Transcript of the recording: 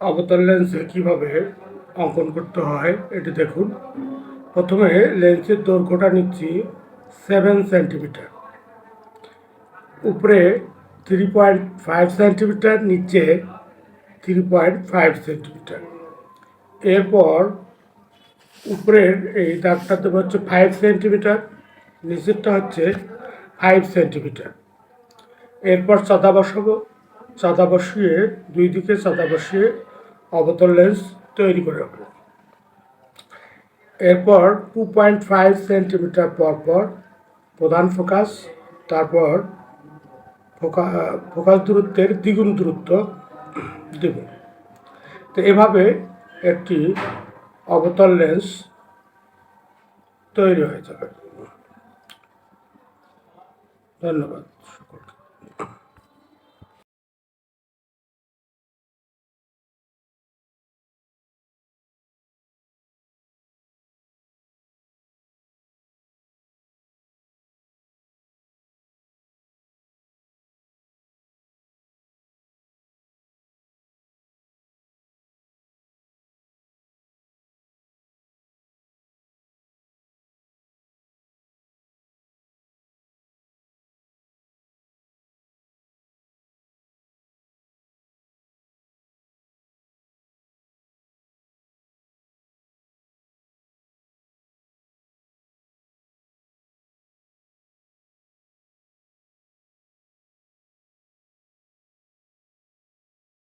অবতল লেন্সে কীভাবে অঙ্কন করতে হয় এটি দেখুন। প্রথমে লেন্সের দৈর্ঘ্যটা নিচ্ছি 7 সেন্টিমিটার, উপরে 3.5 সেন্টিমিটার, নিচে 3.5 সেন্টিমিটার। এরপর উপরের এই দাগটা দেবো হচ্ছে 5 সেন্টিমিটার, নিচেরটা হচ্ছে 5 সেন্টিমিটার। এরপর চাঁদা বসাবো, চাঁদা বসিয়ে দুই দিকে চাঁদা বসিয়ে অবতল লেন্স তৈরি করে রাখবো। এরপর 2.5 সেন্টিমিটার পর প্রধান ফোকাস, তারপর ফোকাস দূরত্বের দ্বিগুণ দূরত্ব দেব। তো এভাবে একটি অবতল লেন্স তৈরি হয়ে যাবে। ধন্যবাদ সকলকে।